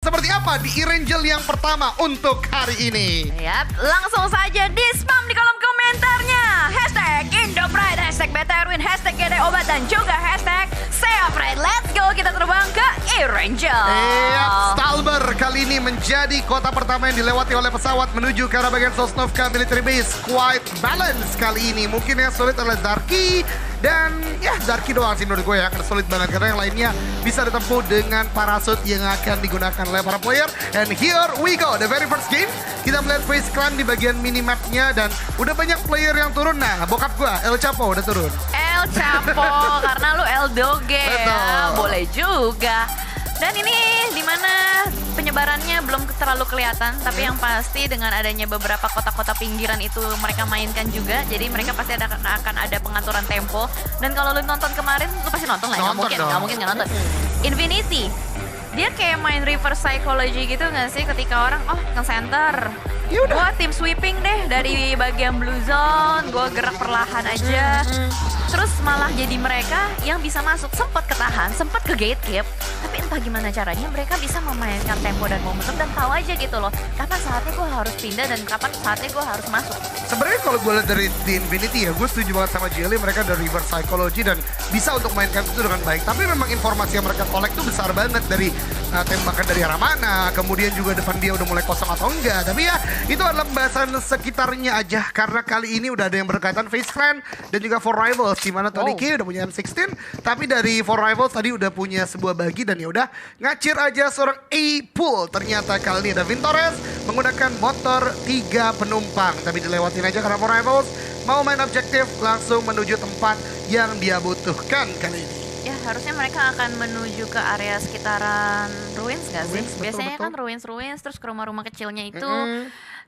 seperti apa di Erangel yang pertama untuk hari ini. Yap, langsung saja di spam di kolom komentarnya. Hashtag Indopride, hashtag BTRwin, hashtag GD Obat, dan juga hashtag Seafraid. Let's go, kita terbang ke Erangel. Stalber kali ini menjadi kota pertama yang dilewati oleh pesawat menuju ke arah bagian Sosnovka Military Base. Quite balance kali ini. Mungkin yang sulit adalah Zarky. Dan ya Zarky doang sih menurut gue ya, karena sulit banget. Karena yang lainnya bisa ditempuh dengan parasut yang akan digunakan oleh para player. And here we go, the very first game. Kita melihat Face Clan di bagian minimapnya. Dan udah banyak player yang turun. Nah, bokap gue, El Chapo udah turun. El Chapo, karena lu El Doge ya, boleh juga. Dan ini dimana penyebarannya belum terlalu kelihatan, tapi yang pasti dengan adanya beberapa kota-kota pinggiran itu mereka mainkan juga, jadi mereka pasti akan ada pengaturan tempo. Dan kalau lu nonton kemarin, lu pasti nonton lah, nggak mungkin nggak nonton. Infinity, dia kayak main reverse psychology gitu nggak sih, ketika orang nge-center, gue tim sweeping deh dari bagian blue zone, gue gerak perlahan aja. Terus malah jadi mereka yang bisa masuk, sempat ketahan, sempat ke gatekeep. Tapi entah gimana caranya mereka bisa memainkan tempo dan momentum dan tahu aja gitu loh, kapan saatnya gue harus pindah dan kapan saatnya gue harus masuk. Sebenarnya kalau gue lihat dari di Infinity ya, gue setuju banget sama Jelly, mereka dari reverse psychology dan bisa untuk mainkan itu dengan baik. Tapi memang informasi yang mereka collect itu besar banget dari tembakan dari arah mana, kemudian juga depan dia udah mulai kosong atau enggak. Tapi ya itu adalah pembahasan sekitarnya aja, karena kali ini udah ada yang berkaitan Face Clan dan juga For Rivals, di mana Tony K udah punya M16, tapi dari For Rivals tadi udah punya sebuah bagi dan ya udah ngacir aja seorang A-Pool. Ternyata kali ini ada Vintores menggunakan motor 3 penumpang, tapi dilewatin aja karena For Rivals mau main objektif langsung menuju tempat yang dia butuhkan kali ini. Ya harusnya mereka akan menuju ke area sekitaran ruins gak sih? Biasanya kan ruins terus ke rumah-rumah kecilnya itu.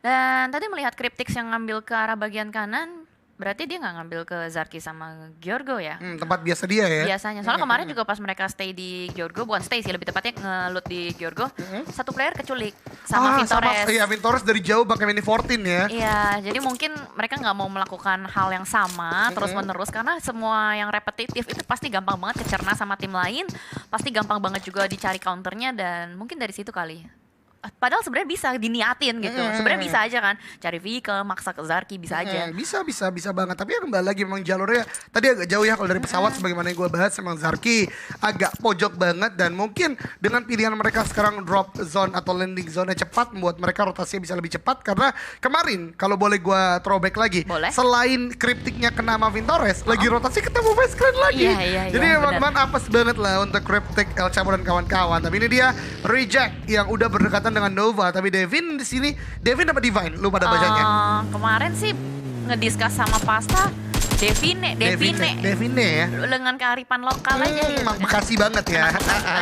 Dan tadi melihat Cryptix yang ngambil ke arah bagian kanan, berarti dia nggak ngambil ke Zarky sama Giorgo ya? Tempat biasa dia ya? Biasanya, soalnya kemarin juga pas mereka stay di Giorgo, bukan stay sih, lebih tepatnya nge-loot di Giorgo, satu player keculik sama Vintores. Iya, Vintores dari jauh pakai mini 14 ya? Iya, jadi mungkin mereka nggak mau melakukan hal yang sama terus-menerus, karena semua yang repetitif itu pasti gampang banget kecerna sama tim lain, pasti gampang banget juga dicari counternya, dan mungkin dari situ kali. Padahal sebenarnya bisa diniatin gitu. Sebenarnya bisa aja kan, cari vehicle, maksa ke Zarky, bisa aja. Bisa banget. Tapi ya kembali lagi memang jalurnya tadi agak jauh ya kalau dari pesawat, sebagaimana yang gue bahas, memang Zarky agak pojok banget. Dan mungkin dengan pilihan mereka sekarang drop zone atau landing zone cepat, membuat mereka rotasinya bisa lebih cepat. Karena kemarin kalau boleh gue throwback lagi, selain Cryptic-nya kena sama Vintores, lagi rotasi ketemu Face Clan lagi. Jadi memang apes banget lah untuk Cryptic, El Chapo dan kawan-kawan. Tapi ini dia Reject yang udah berdekatan dengan Nova, tapi Devin di sini, Devin apa Divine? Lu pada bacanya? Kemarin sih ngediskus sama Pasta, Devine ya. Dengan kearifan lokal aja gitu. Bekasi banget ya.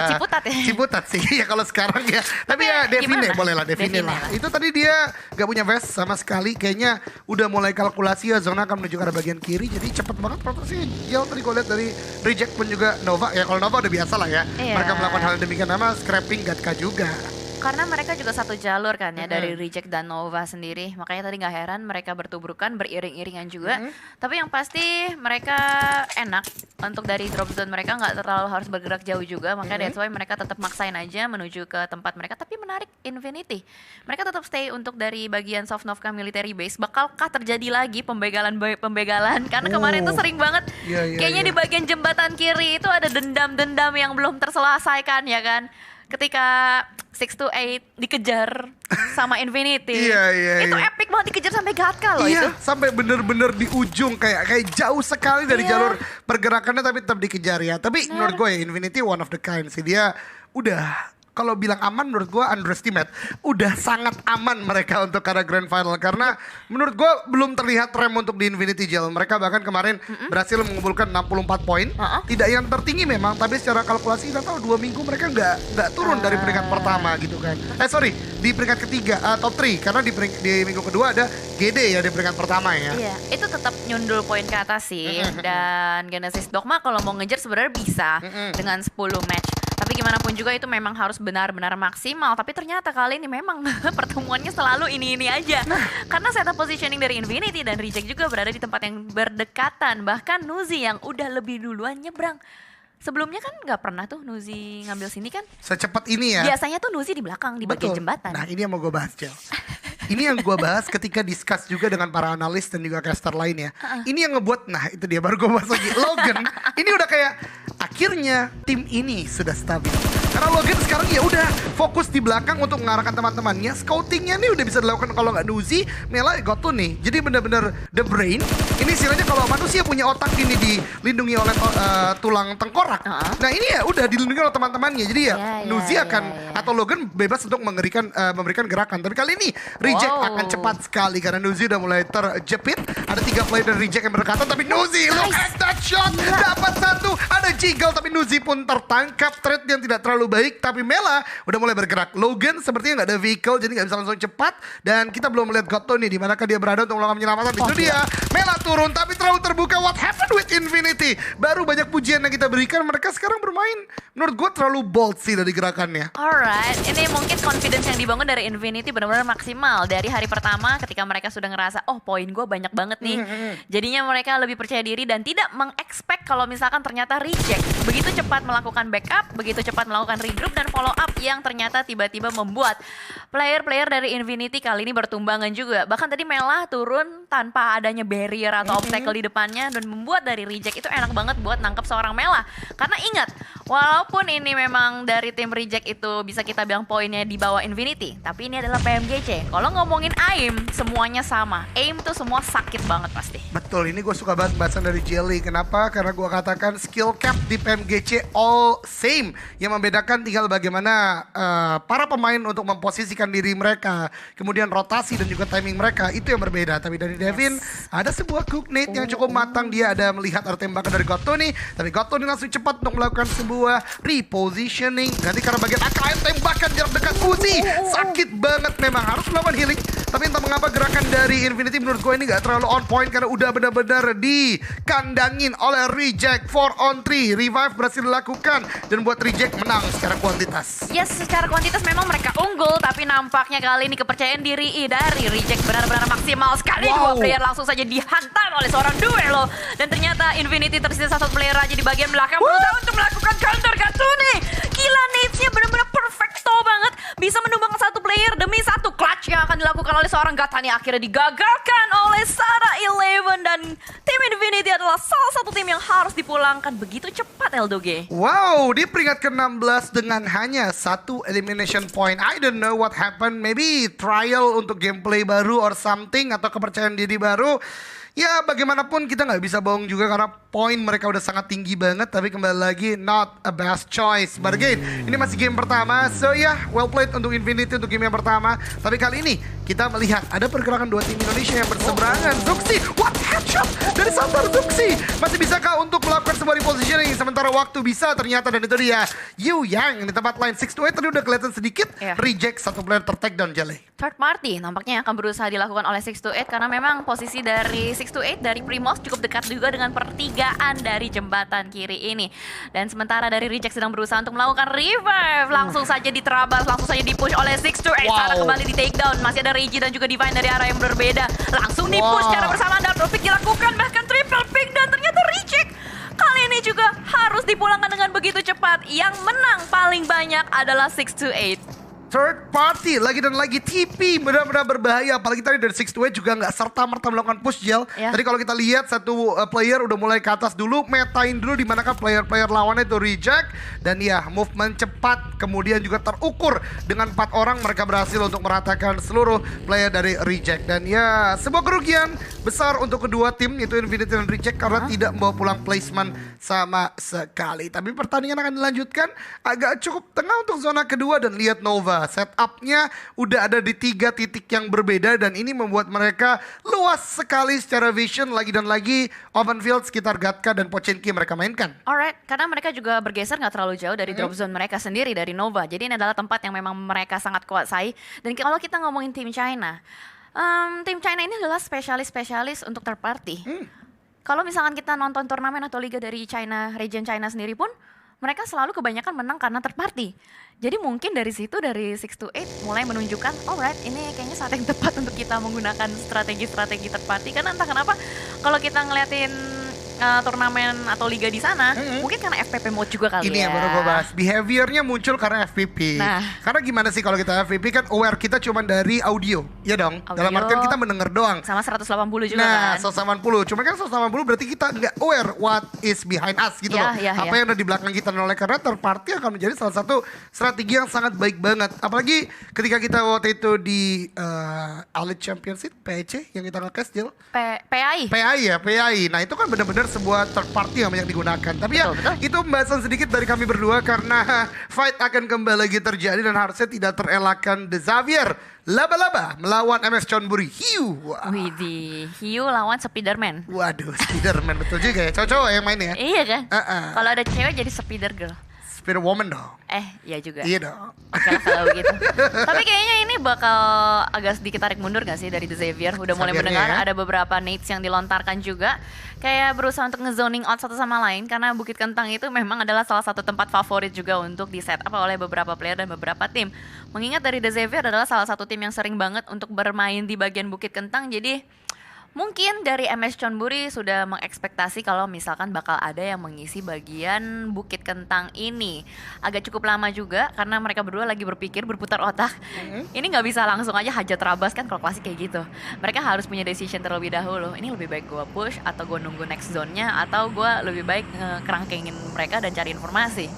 Ciputat ya. Ciputat sih ya kalau sekarang ya. Tapi ya Devine boleh lah, Devine lah. Itu tadi dia gak punya vest sama sekali. Kayaknya udah mulai kalkulasi ya, zona akan menuju ke arah bagian kiri. Jadi cepet banget prosesnya. Jauh tadi gue lihat dari Reject pun juga Nova. Ya kalau Nova udah biasa lah ya. Mereka melakukan hal demikian, nama scrapping Gatka juga. Karena mereka juga satu jalur kan ya, dari Reject dan Nova sendiri. Makanya tadi gak heran mereka bertubrukan, beriring-iringan juga. Tapi yang pasti mereka enak untuk dari drop zone, mereka gak terlalu harus bergerak jauh juga. Makanya that's why mereka tetap maksain aja menuju ke tempat mereka. Tapi menarik Infinity, mereka tetap stay untuk dari bagian Sosnovka Military Base. Bakalkah terjadi lagi pembegalan? Karena kemarin tuh sering banget. Kayaknya di bagian jembatan kiri itu ada dendam-dendam yang belum terselesaikan ya kan. Ketika 628 dikejar sama Infinity. Itu epic banget, dikejar sampai Gatka loh itu. Sampai bener-bener di ujung, kayak jauh sekali dari jalur pergerakannya, tapi tetap dikejar ya. Tapi menurut gue ya, Infinity one of the kind sih. Dia udah, kalau bilang aman menurut gue underestimate. Udah sangat aman mereka untuk karena Grand Final. Karena menurut gue belum terlihat rem untuk di Infinity Gel. Mereka bahkan kemarin berhasil mengumpulkan 64 poin. Tidak yang tertinggi memang, tapi secara kalkulasi kita tahu 2 minggu mereka nggak turun dari peringkat pertama gitu kan. Di peringkat ketiga, top 3. Karena di minggu kedua ada GD ya di peringkat pertama ya. Iya, itu tetap nyundul poin ke atas sih. Dan Genesis Dogma kalau mau ngejar sebenarnya bisa dengan 10 match. Tapi gimana pun juga itu memang harus benar-benar maksimal. Tapi ternyata kali ini memang pertemuannya selalu ini aja. Karena setup positioning dari Infinity dan Reject juga berada di tempat yang berdekatan. Bahkan Nuzi yang udah lebih duluan nyebrang. Sebelumnya kan nggak pernah tuh Nuzi ngambil sini kan. Secepat ini ya. Biasanya tuh Nuzi di belakang, di bagian jembatan. Nah ini yang mau gue bahas, Cel. Ini yang gue bahas ketika discuss juga dengan para analis dan juga caster lainnya. Ini yang ngebuat, nah itu dia baru gue bahas lagi. Logan, ini udah kayak akhirnya tim ini sudah stabil. Karena Logan sekarang ya udah fokus di belakang untuk mengarahkan teman-temannya. Scoutingnya nih udah bisa dilakukan kalau nggak Nuzi, Mela Goto nih. Jadi benar-benar the brain. Ini istilahnya kalau manusia punya otak ini dilindungi oleh tulang tengkorak. Nah ini ya udah dilindungi oleh teman-temannya. Jadi ya Nuzi akan atau Logan bebas untuk memberikan gerakan. Tapi kali ini Reject akan cepat sekali karena Nuzi udah mulai terjepit. Ada 3 player dari Reject yang berdekatan, tapi Nuzi look at that shot, dapat satu. Ada jiggle tapi Nuzi pun tertangkap. Trade yang tidak terlalu baik, tapi Mela udah mulai bergerak. Logan sepertinya nggak ada vehicle jadi nggak bisa langsung cepat. Dan kita belum melihat Goto nih di manakah dia berada untuk melakukan penyelamatan. Itu dia Mela turun tapi terlalu terbuka. What happened with Infinity? Baru banyak pujian yang kita berikan, mereka sekarang bermain menurut gue terlalu bold sih dari gerakannya. Alright, ini mungkin confidence yang dibangun dari Infinity benar-benar maksimal. Dari hari pertama ketika mereka sudah ngerasa, oh poin gue banyak banget nih. Jadinya mereka lebih percaya diri dan tidak mengexpect kalau misalkan ternyata Reject begitu cepat melakukan backup, begitu cepat melakukan regroup dan follow up yang ternyata tiba-tiba membuat player-player dari Infinity kali ini bertumbangan juga. Bahkan tadi Mela turun tanpa adanya barrier atau obstacle di depannya dan membuat dari Reject itu enak banget buat nangkep seorang Mela. Karena ingat, walaupun ini memang dari tim Reject itu bisa kita bilang poinnya di bawah Infinity, tapi ini adalah PMGC. Kalau ngomongin aim, semuanya sama. Aim tuh semua sakit banget pasti. Betul, ini gue suka banget bahasan dari Jelly. Kenapa? Karena gue katakan skill cap di PMGC all same. Yang membedakan tinggal bagaimana para pemain untuk memposisikan diri mereka. Kemudian rotasi dan juga timing mereka, itu yang berbeda. Tapi dari Devin, ada sebuah cook nade yang cukup matang. Dia ada melihat ada tembakan dari Goto nih. Tapi Goto nih langsung cepat untuk melakukan sebuah repositioning. Nanti karena bagian AKM tembakan jarak dekat Uzi. Sakit banget memang, harus melakukan healing. Tapi entah mengapa gerakan dari Infinity menurut gue ini gak terlalu on point. Karena udah benar-benar dikandangin oleh Reject 4 on 3. Revive berhasil dilakukan dan buat Reject menang secara kuantitas. Yes, secara kuantitas memang mereka unggul, tapi nampaknya kali ini kepercayaan diri dari Reject benar-benar maksimal sekali. Dua player langsung saja dihantam oleh seorang duelo. Dan ternyata Infinity tersisa satu player aja di bagian belakang berusaha untuk melakukan counter Gatsune. Gila, nades-nya benar-benar perfecto banget. Bisa menumbangkan satu player demi satu clutch yang akan dilakukan oleh seorang Gatsune. Akhirnya digagalkan oleh Sarah Eleven dan tim Infinity adalah salah satu tim yang harus dipulangkan begitu cepat, Eldoge. Wow, di peringkat ke-16 dengan hanya satu elimination point. I don't know what happened. Maybe trial untuk gameplay baru or something, atau kepercayaan diri baru. Ya bagaimanapun kita nggak bisa bohong juga karena poin mereka udah sangat tinggi banget. Tapi kembali lagi, not a best choice. But again, ini masih game pertama. So ya, well played untuk Infinity untuk game yang pertama. Tapi kali ini kita melihat ada pergerakan dua tim Indonesia yang berseberangan. Zuxi, what headshot dari Santar Zuxi. Masih bisakah untuk melakukan sebuah repositioning? Sementara waktu bisa ternyata, dan itu dia Yu Yang di tempat line 6-8 tadi udah kelihatan sedikit. Reject satu player ter-takedown Jelly. Third party nampaknya akan berusaha dilakukan oleh 6-8 karena memang posisi dari 6-8 dari Primos cukup dekat juga dengan pertigaan dari jembatan kiri ini. Dan sementara dari Reject sedang berusaha untuk melakukan revive. Langsung saja diterabas, langsung saja dipush oleh 6-8. Sarah kembali di takedown. Masih ada Reggie dan juga Divine dari arah yang berbeda. Langsung dipush secara bersamaan dan drop pick dilakukan. Bahkan triple pick dan ternyata Reject kali ini juga harus dipulangkan dengan begitu cepat. Yang menang paling banyak adalah 6-8. Third party lagi dan lagi TP benar-benar berbahaya, apalagi tadi dari 6-8 juga nggak serta-merta melakukan push Jel. Tadi kalau kita lihat satu player udah mulai ke atas dulu, metain dulu di manakah player-player lawannya itu Reject, dan ya movement cepat kemudian juga terukur dengan 4 orang mereka berhasil untuk meratakan seluruh player dari Reject. Dan ya sebuah kerugian besar untuk kedua tim yaitu Infinity dan Reject karena tidak membawa pulang placement sama sekali. Tapi pertandingan akan dilanjutkan agak cukup tengah untuk zona kedua, dan lihat Nova setupnya udah ada di 3 titik yang berbeda, dan ini membuat mereka luas sekali secara vision. Lagi dan lagi open field sekitar Gatka dan Pochinki mereka mainkan. Alright, karena mereka juga bergeser nggak terlalu jauh dari drop zone mereka sendiri dari Nova. Jadi ini adalah tempat yang memang mereka sangat kuasai. Dan kalau kita ngomongin tim China, tim China ini adalah spesialis untuk third party. Kalau misalkan kita nonton turnamen atau liga dari China, region China sendiri pun, mereka selalu kebanyakan menang karena third party. Jadi mungkin dari situ, dari 6-8 mulai menunjukkan, alright, ini kayaknya saat yang tepat untuk kita menggunakan strategi-strategi third party. Karena entah kenapa, kalau kita ngeliatin turnamen atau liga di sana, mungkin karena FPP mode juga kali Ini ya. yang baru gue bahas. Behaviornya muncul karena FPP. Nah. Karena gimana sih kalau kita FPP kan aware kita cuma dari audio, ya dong. Dalam Audio. artian kita mendengar doang. Sama 180 juga Nah, kan. 180. Cuma kan 180 berarti kita nggak aware what is behind us gitu loh. Apa yang ada di belakang kita. Oleh karena third party akan menjadi salah satu strategi yang sangat baik banget. Apalagi ketika kita waktu itu di Elite Championship, PEC yang kita nge-cast, Jil. PAI. PAI. Nah itu kan benar-benar sebuah third party yang banyak digunakan. Tapi Betul. itu pembahasan sedikit dari kami berdua karena fight akan kembali lagi terjadi dan harusnya tidak terelakkan The Xavier. Laba-laba melawan MS Chonburi. Hiu. Widih, Hiu lawan Spiderman. Waduh, Spiderman betul juga ya. Cowok-cowok yang main ya. Iya kan? Kalau ada cewek jadi Spider Girl. Spider Woman dong. Iya juga. Iya dong. Oke lah kalau begitu. Tapi kayaknya ini bakal agak sedikit tarik mundur gak sih dari The Xavier? Udah mulai Xaviernya mendengar ya. ada beberapa nades yang dilontarkan juga. Kayak berusaha untuk nge-zoning out satu sama lain. Karena Bukit Kentang itu memang adalah salah satu tempat favorit juga untuk di set up oleh beberapa player dan beberapa tim. Mengingat dari The Xavier adalah salah satu tim yang sering banget untuk bermain di bagian Bukit Kentang. Jadi mungkin dari MS Chonburi sudah mengekspektasi kalau misalkan bakal ada yang mengisi bagian Bukit Kentang ini. Agak cukup lama juga karena mereka berdua lagi berpikir, berputar otak. Ini nggak bisa langsung aja hajar terabas kan kalau klasik kayak gitu. Mereka harus punya decision terlebih dahulu. Ini lebih baik gue push atau gue nunggu next zone-nya atau gue lebih baik ngekerangkengin mereka dan cari informasi.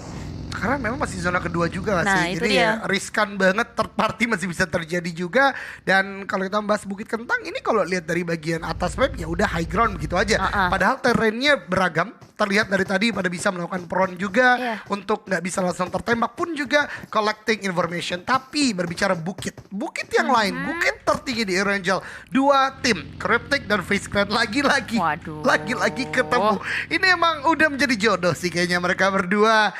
Karena memang masih zona kedua juga gak Nah, sih. itu Jadi dia. ya riskan banget, third party masih bisa terjadi juga. Dan kalau kita membahas Bukit Kentang ini kalau lihat dari bagian atas map ya udah high ground begitu aja. Padahal terrainnya beragam. Terlihat dari tadi pada bisa melakukan prone juga. Untuk nggak bisa langsung tertembak pun juga collecting information. Tapi berbicara bukit yang lain, bukit tertinggi di Erangel. Dua tim, Cryptic dan Face Clan lagi-lagi. Waduh. Lagi-lagi ketemu. Ini emang udah menjadi jodoh sih kayaknya mereka berdua.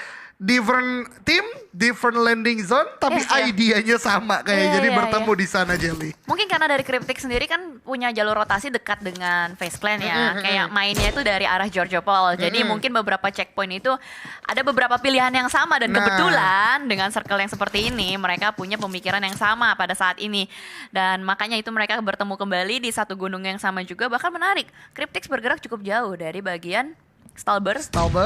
Different team, different landing zone, tapi Yes, ya. idenya sama kayak Iya, jadi iya, bertemu di sana Jelly. Mungkin karena dari Cryptic sendiri kan punya jalur rotasi dekat dengan Face Clan ya. Kayak mainnya itu dari arah Giorgio Paul. Jadi mungkin beberapa checkpoint itu ada beberapa pilihan yang sama. Dan kebetulan dengan circle yang seperti ini mereka punya pemikiran yang sama pada saat ini. Dan makanya itu mereka bertemu kembali di satu gunung yang sama juga. Bahkan menarik, Cryptic bergerak cukup jauh dari bagian Stalber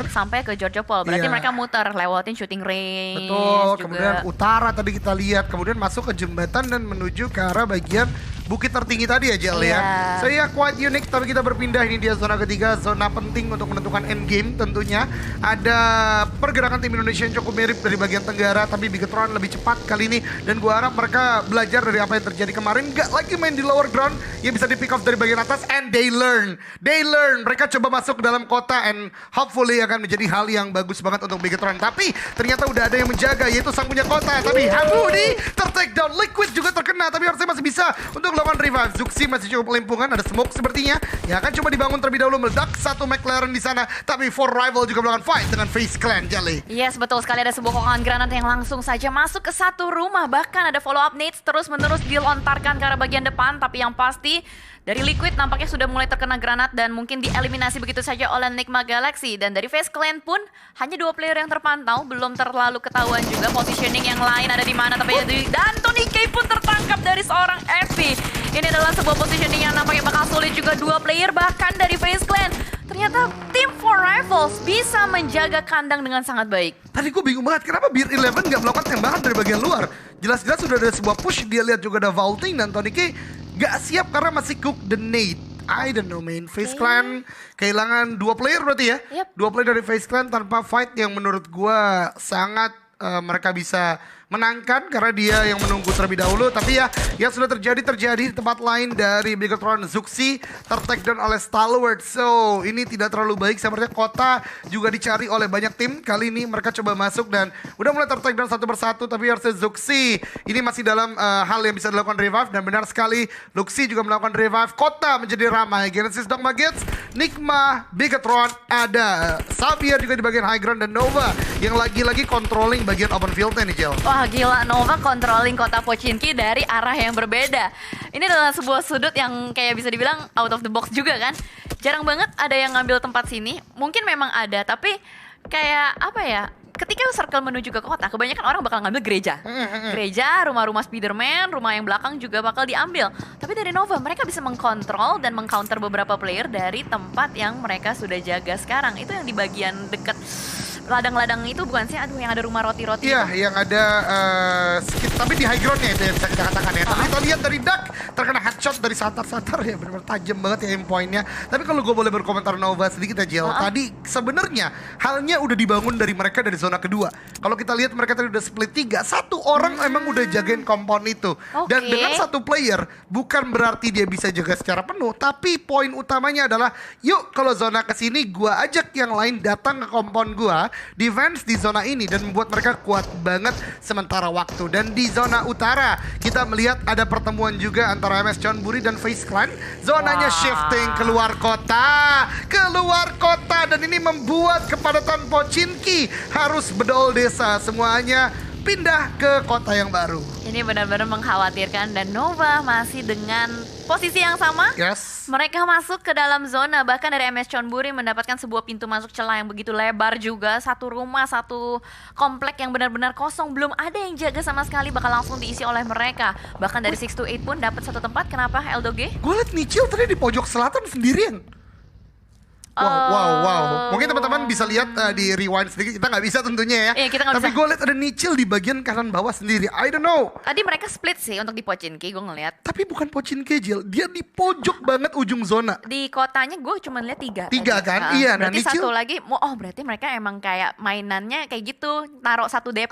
sampai ke Giorgio Paul. Berarti Iya. mereka muter lewatin shooting range. Betul, juga. kemudian utara tadi kita lihat, kemudian masuk ke jembatan dan menuju ke arah bagian bukit tertinggi tadi ya Jel ya. Iya. So ya quite unik, tapi kita berpindah ini dia zona ketiga, zona penting untuk menentukan end game tentunya. Ada pergerakan tim Indonesia yang cukup mirip dari bagian tenggara, tapi Bigetron lebih cepat kali ini. Dan gua harap mereka belajar dari apa yang terjadi kemarin, gak lagi main di lower ground yang bisa di pick off dari bagian atas, and they learn. Mereka coba masuk ke dalam kota and hopefully akan menjadi hal yang bagus banget untuk Bigetron. Tapi ternyata udah ada yang menjaga, yaitu sang punya kota. Tapi Hamudi ter-take down, Liquid juga terkena, tapi harusnya masih bisa untuk melakukan revive. Zuxi masih cukup melimpungan, ada smoke sepertinya. Ya akan coba dibangun terlebih dahulu, meledak satu McLaren di sana. Tapi For Rival juga melakukan fight dengan Face Clan, Jelly. Yes, betul sekali, ada sebuah kokongan granat yang langsung saja masuk ke satu rumah. Bahkan ada follow up nades terus-menerus dilontarkan ke arah bagian depan. Tapi yang pasti dari Liquid nampaknya sudah mulai terkena granat dan mungkin dieliminasi begitu saja oleh Enigma Galaxy. Dan dari Face Clan pun hanya 2 player yang terpantau, belum terlalu ketahuan juga positioning yang lain ada di mana. Tapi dan Tony K pun tertangkap dari seorang Evi. Ini adalah sebuah positioning yang nampaknya bakal sulit juga, 2 player bahkan dari Face Clan. Ternyata tim For Rivals bisa menjaga kandang dengan sangat baik. Tadi gue bingung banget, kenapa Beer 11 gak melakukan tembakan dari bagian luar? Jelas-jelas sudah ada sebuah push, dia lihat juga ada vaulting, dan Tony K gak siap karena masih cook the nade. I don't know man, Face Clan kehilangan 2 player berarti ya? Yep. 2 player dari Face Clan tanpa fight yang menurut gue sangat mereka bisa menangkan karena dia yang menunggu terlebih dahulu. Tapi ya yang sudah terjadi di tempat lain dari Bigetron. Zuxi ter-take down oleh Stalwart. So ini tidak terlalu baik, sepertinya kota juga dicari oleh banyak tim. Kali ini mereka coba masuk dan udah mulai ter-take down satu persatu. Tapi harusnya Zuxi ini masih dalam hal yang bisa dilakukan revive. Dan benar sekali Luxi juga melakukan revive. Kota menjadi ramai. Genesis Dogma Gates, Nigma, Bigetron, ada Xavier juga di bagian high ground, dan Nova yang lagi-lagi controlling bagian open field-nya nih Jel. Wah gila, Nova controlling kota Pochinki dari arah yang berbeda. Ini adalah sebuah sudut yang kayak bisa dibilang out of the box juga kan. Jarang banget ada yang ngambil tempat sini. Mungkin memang ada, tapi kayak apa ya, ketika circle menuju ke kota, kebanyakan orang bakal ngambil gereja. Gereja, rumah-rumah Spiderman, rumah yang belakang juga bakal diambil. Tapi dari Nova, mereka bisa mengkontrol dan mengcounter beberapa player dari tempat yang mereka sudah jaga sekarang. Itu yang di bagian dekat ladang-ladang itu bukan sih? Aduh, yang ada rumah roti-roti. Iya, itu. yang ada tapi di high groundnya itu yang bisa kita katakan ya. Tapi kita lihat dari Duck terkena headshot dari Satar ya, benar-benar tajam banget ya aim point-nya. Tapi kalau gue boleh berkomentar Nova sedikit ya, Jel. Tadi sebenarnya halnya udah dibangun dari mereka dari zona kedua. Kalau kita lihat mereka tadi udah split 3, satu orang emang udah jagain compound itu. Dan dengan satu player bukan berarti dia bisa jaga secara penuh, tapi poin utamanya adalah yuk kalau zona kesini gue ajak yang lain datang ke compound gue, defense di zona ini dan membuat mereka kuat banget sementara waktu. Dan di zona utara kita melihat ada pertemuan juga antara MS Chonburi dan FaZe Clan. Zonanya shifting keluar kota, dan ini membuat kepadatan Pochinki harus bedol desa semuanya pindah ke kota yang baru. Ini benar-benar mengkhawatirkan dan Nova masih dengan posisi yang sama. Yes. Mereka masuk ke dalam zona, bahkan dari MS Chonburi mendapatkan sebuah pintu masuk celah yang begitu lebar juga. Satu rumah, satu komplek yang benar-benar kosong, belum ada yang jaga sama sekali, bakal langsung diisi oleh mereka. Bahkan dari 628 pun dapat satu tempat. Kenapa Eldoge? Gue liat Nichil tadi di pojok selatan sendirian. Wow. Mungkin teman-teman bisa lihat di rewind sedikit. Kita nggak bisa tentunya ya. Iya, kita nggak Tapi bisa. gue lihat ada Nichil di bagian kanan bawah sendiri. I don't know. Tadi mereka split sih untuk di Pochinki, gue ngeliat. Tapi bukan Pochinki, Jil. Dia di pojok banget ujung zona. Di kotanya gue cuma lihat 3. 3 kan? Iya. Berarti Nichil, satu lagi, berarti mereka emang kayak mainannya kayak gitu. Taruh satu DP.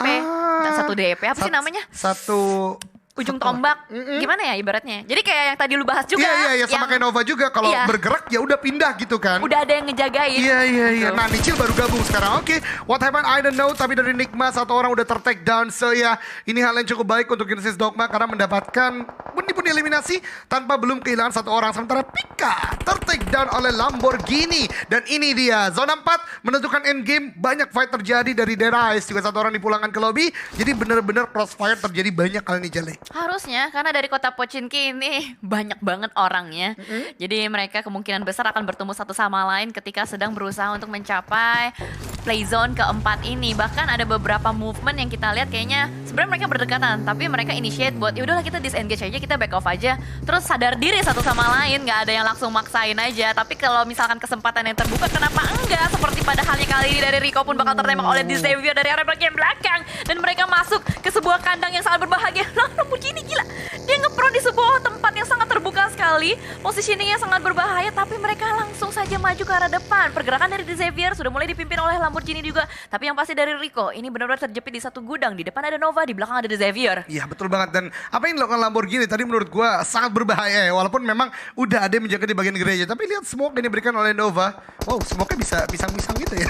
Satu DP, apa sih namanya? Satu ujung tombak, gimana ya ibaratnya? Jadi kayak yang tadi lu bahas juga. Iya, sama kayak Nova juga. Kalau bergerak ya udah pindah gitu kan. Udah ada yang ngejagain. Iya. Nah, Nichil baru gabung sekarang. Oke, what happened I don't know. Tapi dari Nigma satu orang udah ter-take down. So ya, ini hal yang cukup baik untuk Genesis Dogma karena mendapatkan pun eliminasi tanpa belum kehilangan satu orang. Sementara Pika ter-take down oleh Lamborghini. Dan ini dia, zona 4 menentukan endgame. Banyak fight terjadi dari Dead Eyes. Juga satu orang dipulangkan ke lobby. Jadi benar-benar crossfire terjadi banyak kali ini, Jale. Harusnya, karena dari kota Pochinki ini banyak banget orangnya. Jadi mereka kemungkinan besar akan bertemu satu sama lain ketika sedang berusaha untuk mencapai playzone keempat ini. Bahkan ada beberapa movement yang kita lihat kayaknya sebenarnya mereka berdekatan, tapi mereka initiate buat yaudahlah kita disengage aja, kita back off aja. Terus sadar diri satu sama lain, nggak ada yang langsung maksain aja. Tapi kalau misalkan kesempatan yang terbuka, kenapa enggak? Seperti pada halnya kali ini dari Rico pun bakal tertembak oleh Xavier dari area bagian belakang. Dan mereka masuk ke sebuah kandang yang sangat berbahagia. Lamborghini gila, dia ngepron di sebuah tempat yang sangat terbuka sekali, positioningnya sangat berbahaya, tapi mereka langsung saja maju ke arah depan. Pergerakan dari Xavier sudah mulai dipimpin oleh Lamborghini juga, tapi yang pasti dari Rico ini benar-benar terjepit di satu gudang. Di depan ada Nova, di belakang ada Xavier. Iya betul banget, dan apa yang dilakukan Lamborghini tadi menurut gue sangat berbahaya ya, walaupun memang udah ada yang menjaga di bagian gereja, tapi lihat smoke yang diberikan oleh Nova. Wow, smoke-nya bisa pisang-pisang gitu ya.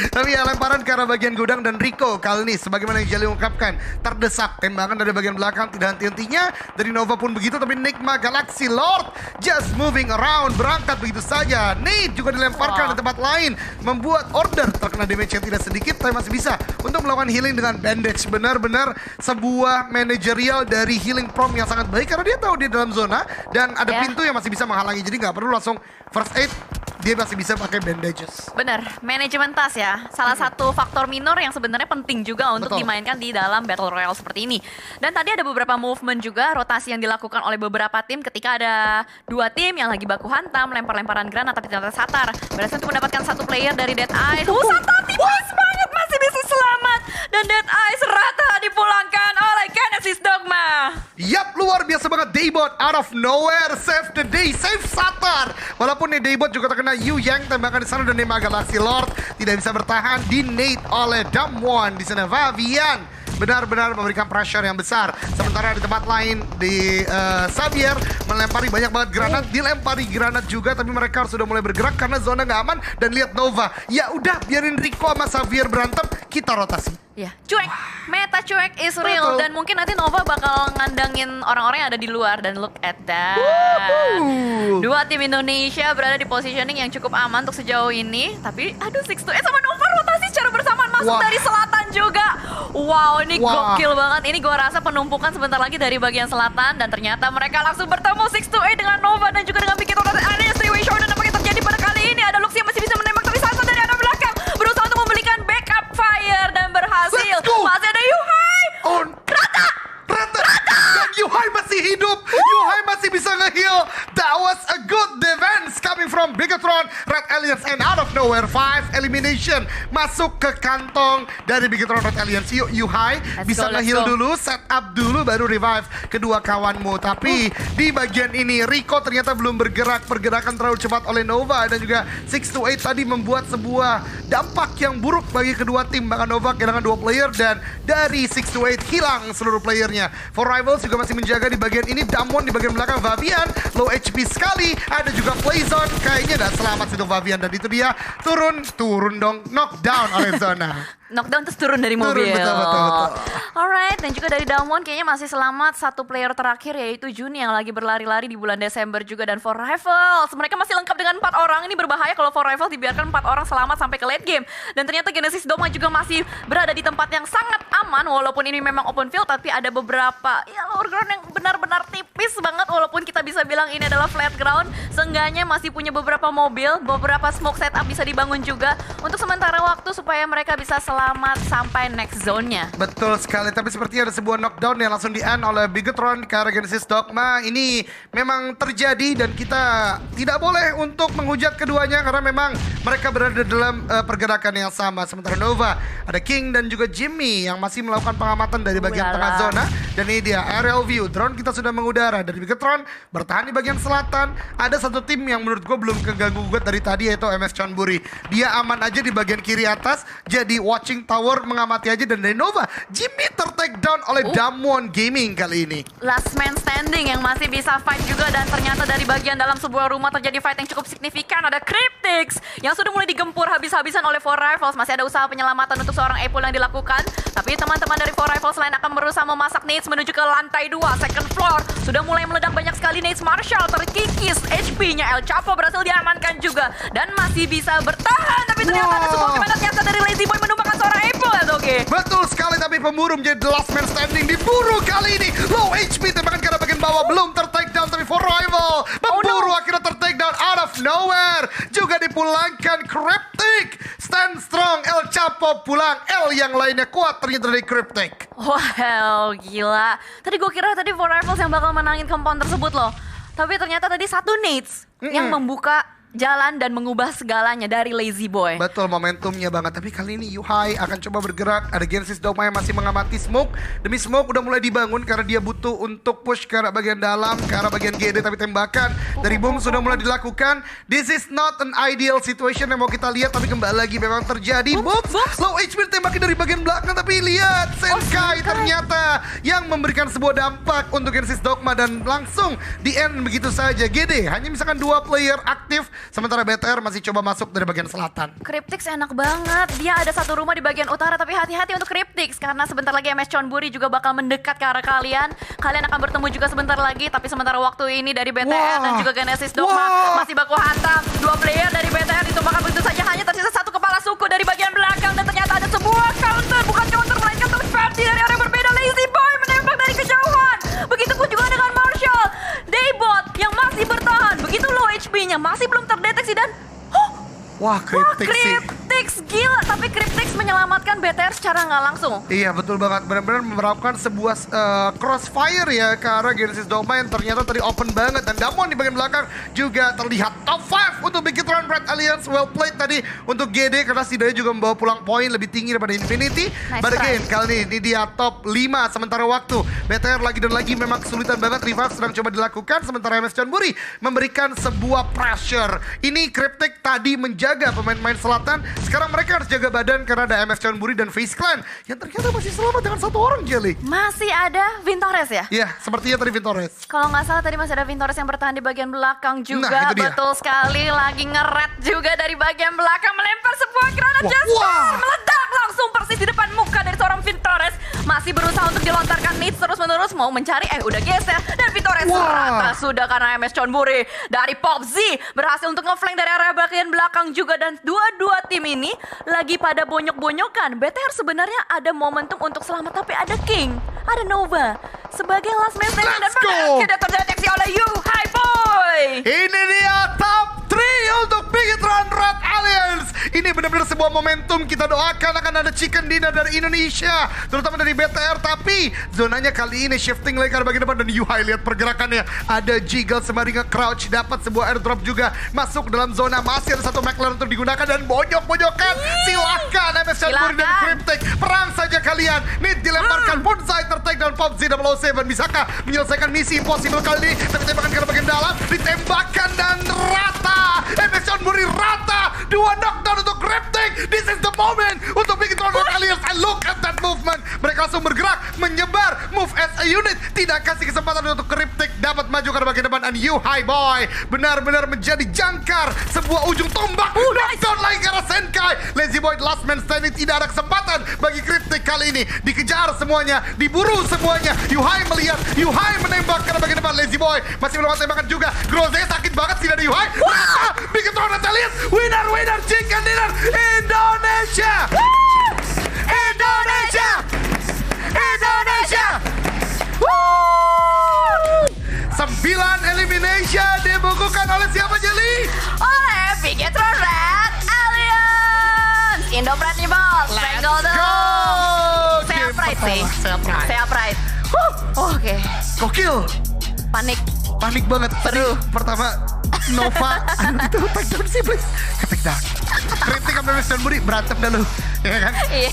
Tapi ya lemparan ke arah bagian gudang dan Rico kali ini sebagaimana yang Jali ungkapkan, terdesak tembakan dari bagian belakang tidak henti-hentinya. Dari Nova pun begitu, tapi Nigma Galaxy Lord just moving around, berangkat begitu saja. Nate juga dilemparkan di tempat lain, membuat Order terkena damage yang tidak sedikit, tapi masih bisa untuk melakukan healing dengan bandage. Benar-benar sebuah manajerial dari healing prom yang sangat baik, karena dia tahu dia dalam zona dan ada pintu yang masih bisa menghalangi, jadi nggak perlu langsung first aid. Dia masih bisa pakai bandages. Bener, manajemen tas ya. Salah satu faktor minor yang sebenarnya penting juga untuk dimainkan di dalam Battle Royale seperti ini. Dan tadi ada beberapa movement juga, rotasi yang dilakukan oleh beberapa tim ketika ada dua tim yang lagi baku hantam, lempar-lemparan granat, tapi ternyata Satar berhasil untuk mendapatkan satu player dari Dead Eyes. Satar tipis banget, masih bisa selamat. Dan Dead Eyes rata dipulangkan oleh Genesis Dogma. Yap, luar biasa banget. Daybot out of nowhere, save the day, save Satar. Walaupun nih Daybot juga terkena Yu Yang tembakan di sana dan Nigma Galaxy Lord tidak bisa bertahan, dinate oleh Damwon di sana. Fabian benar-benar memberikan pressure yang besar. Sementara di tempat lain di Xavier melempari banyak banget granat, dilempari granat juga, tapi mereka sudah mulai bergerak karena zona nggak aman. Dan lihat Nova, ya udah biarin Rico sama Xavier berantem, kita rotasi. Ya, cuek. Meta cuek is real. Dan mungkin nanti Nova bakal ngandangin orang-orang yang ada di luar. Dan look at that. Dua tim Indonesia berada di positioning yang cukup aman untuk sejauh ini. Tapi aduh 628 sama Nova rotasi secara bersamaan masuk dari selatan juga. Wow, ini gokil banget. Ini gua rasa penumpukan sebentar lagi dari bagian selatan. Dan ternyata mereka langsung bertemu 628 dengan Nova dan juga dengan Bikin Rotasi. Ada yang three-way showdown. Dan apa yang terjadi pada kali ini? Ada Lux yang masih bisa menembak, tapi Sasa dari arah belakang berusaha untuk memberikan backup fire. Dan Yuhai masih hidup. Yuhai masih bisa nge-heal. That was a good defense coming from Bigetron Red Alliance. And out of nowhere 5 elimination masuk ke kantong dari Bigetron Red Alliance. Yuk Yuhai bisa nge-heal dulu, set up dulu, baru revive kedua kawanmu. Tapi di bagian ini Rico ternyata belum bergerak. Pergerakan terlalu cepat oleh Nova. Dan juga 628 tadi membuat sebuah dampak yang buruk bagi kedua tim. Bahkan Nova kehilangan 2 player dan dari 628 hilang seluruh playernya. For Rivals juga masih menjaga di bagian ini. Damwon di bagian belakang. Vavian low HP sekali. Ada juga Playzone. Kayaknya udah selamat situ Vavian. Dan itu dia turun dong. Knockdown oleh Zona. Knockdown terus turun dari mobil. Betul. Alright, dan juga dari Damwon kayaknya masih selamat satu player terakhir yaitu Juni yang lagi berlari-lari di bulan Desember juga. Dan For Rivals mereka masih lengkap dengan 4 orang. Ini berbahaya kalau For Rivals dibiarkan 4 orang selamat sampai ke late game. Dan ternyata Genesis Dogma juga masih berada di tempat yang sangat aman walaupun ini memang open field, tapi ada beberapa lower ground yang benar-benar tipis banget. Walaupun kita bisa bilang ini adalah flat ground, seenggaknya masih punya beberapa mobil, beberapa smoke setup bisa dibangun juga untuk sementara waktu supaya mereka bisa selamat sampai next zone-nya. Betul sekali, tapi sepertinya ada sebuah knockdown yang langsung di-end oleh Bigetron ke arah Genesis Dogma. Ini memang terjadi dan kita tidak boleh untuk menghujat keduanya karena memang mereka berada dalam pergerakan yang sama. Sementara Nova, ada King dan juga Jimmy yang masih melakukan pengamatan dari bagian tengah zona. Dan ini dia aerial view, drone kita sudah mengudara dari Bigetron, bertahan di bagian selatan. Ada satu tim yang menurut gue belum keganggu-gugat dari tadi yaitu MS Chonburi. Dia aman aja di bagian kiri atas, jadi watching tower mengamati aja. Dan dari Nova, Jimmy ter-take down oleh Damwon Gaming kali ini. Last man standing yang masih bisa fight juga, dan ternyata dari bagian dalam sebuah rumah terjadi fight yang cukup signifikan. Ada Cryptix yang sudah mulai digempur habis-habisan oleh For Rivals. Masih ada usaha penyelamatan untuk seorang Apple yang dilakukan, tapi teman-teman dari For Rivals lain akan berusaha memasak nades menuju ke lantai 2, second floor. Sudah mulai meledak banyak sekali nades. Marshall terkikis, HP-nya El Chapo berhasil diamankan juga dan masih bisa bertahan, tapi ternyata ada sebuah kemenangan nyata dari Lazy Boy menumbangkan seorang Apple. Oke. Betul sekali, tapi pemburu menjadi the last man standing. Diburu kali ini, low HP, tembakan ke arah bagian bawah belum ter-take down, tapi For Rival pemburu akhirnya ter-take down out of nowhere. Juga dipulangkan Cryptic. Stand strong, El Chapo pulang. L yang lainnya kuat ternyata dari Cryptic. Wow, gila. Tadi gue kira tadi For Rivals yang bakal menangin compound tersebut loh. Tapi ternyata tadi satu nades yang membuka jalan dan mengubah segalanya dari Lazy Boy. Betul, momentumnya banget. Tapi kali ini Yuhai akan coba bergerak. Ada Genesis Dogma yang masih mengamati smoke. Demi smoke udah mulai dibangun karena dia butuh untuk push ke arah bagian dalam, ke arah bagian GD. Tapi tembakan dari Boom sudah mulai dilakukan. This is not an ideal situation yang mau kita lihat. Tapi kembali lagi memang terjadi. Boom, low HP tembakin dari bagian belakang. Tapi lihat, Senkai ternyata yang memberikan sebuah dampak untuk Genesis Dogma. Dan langsung di end begitu saja. GD hanya misalkan 2 player aktif. Sementara BTR masih coba masuk dari bagian selatan. Cryptix enak banget. Dia ada satu rumah di bagian utara, tapi hati-hati untuk Cryptix karena sebentar lagi MS Chonburi juga bakal mendekat ke arah kalian. Kalian akan bertemu juga sebentar lagi, tapi sementara waktu ini dari BTR dan juga Genesis Dogma masih baku hantam. 2 player dari BTR ditumbangkan begitu saja, hanya tersisa satu kepala suku dari bagian belakang. Dan ternyata ada sebuah counter, bukan counter melainkan third party dari arah berbeda. Lazy Boy menembak dari kejauhan. Begitupun juga dengan Marshall. Daybot yang masih bertahan. Begitu low HP-nya masih belum terdeteksi dan Wah, Cryptix sih. Cryptix gila, tapi Cryptix menyelamatkan BTR secara nggak langsung. Iya, betul banget. Benar-benar menerapkan sebuah crossfire ya ke arah Genesis Dogma yang ternyata tadi open banget. Dan Damwon di bagian belakang juga terlihat top 5 untuk Bigetron Red Alliance. Well played tadi untuk GD karena setidaknya juga membawa pulang poin lebih tinggi daripada Infinity. But again, kali ini dia top 5 sementara waktu. BTR lagi dan lagi memang kesulitan banget. Revive sedang coba dilakukan sementara MS Chonburi memberikan sebuah pressure. Ini Cryptic tadi menjaga pemain-pemain selatan. Sekarang mereka harus jaga badan karena ada MS Chonburi dan Face Clan yang ternyata masih selamat dengan 1 orang, Jelly. Masih ada Vintores ya? Iya, sepertinya tadi Vintores. Kalau nggak salah tadi masih ada Vintores yang bertahan di bagian belakang juga. Nah, itu dia. Betul sekali, lagi ngeret juga dari bagian belakang, melempar sebuah granat Jasper. Meledak langsung persis di depan muka dari seorang Vintores. Masih berusaha untuk dilontarkan nades terus-menerus, mau mencari, udah geser. Dan Vintores rata sudah karena MS Chonburi dari Pop Z berhasil untuk ngeflank dari area bagian belakang juga. Dan dua-dua tim ini lagi pada bonyok-bonyokan. BTR sebenarnya ada momentum untuk selamat, tapi ada King, ada Nova sebagai last man standing dan pada akhirnya terdeteksi oleh Yuhai Boy. Ini dia top 3 untuk Bigetron Red Alliance. Ini benar-benar sebuah momentum. Kita doakan akan ada chicken dinner dari Indonesia, terutama dari BTR. Tapi zonanya kali ini shifting lagi ke bagian depan. Dan Yuhai lihat pergerakannya. Ada Jiggle sembari nge-crouch, dapat sebuah airdrop juga. Masuk dalam zona, masih ada satu McLaren untuk digunakan. Dan bonyok-bonyokan. Silahkan MS Chanburi dan Cryptic. Perang saja kalian. Need dilemparkan. Bonsai tertake dan Pop Z007. Bisakah menyelesaikan misi impossible kali ini? Tapi tembakan ke bagian dalam. Ditembakkan dan rata. MS Chanburi rata. 2 knockdown untuk Cryptic. This is the moment untuk bikin Tron Cavaliers. And look at that movement. Mereka langsung bergerak, menyebar, move as a unit. Tidak kasih kesempatan untuk Cryptic dapat maju ke bagian depan. And Yuhai boy benar-benar menjadi jangkar sebuah ujung tombak. Knockdown lagi ke arah Senkai. Lazy Boy last man standing. Tidak ada kesempatan bagi Cryptic kali ini. Dikejar semuanya, diburu semuanya. Yuhai melihat, Yuhai menembak ke bagian depan. Lazy Boy masih melakukan tembakan juga. Groze sakit banget sih dari Yuhai. Bikin Tron Cavaliers. Winner chicken dinner Indonesia. Indonesia. Indonesia. 9 elimination dibukukan oleh siapa, Jelly? Oleh Bigetron Red Alliance. Indo Pride nih bos. Strangle dong. Saya pride sih. Saya pride. Oke. Gokil. Panik banget. Seru. Pertama Nova, itu take down sih please. Ketik down. Kritik sama MS Chanburi berantem dah lu. Ya kan? Iya.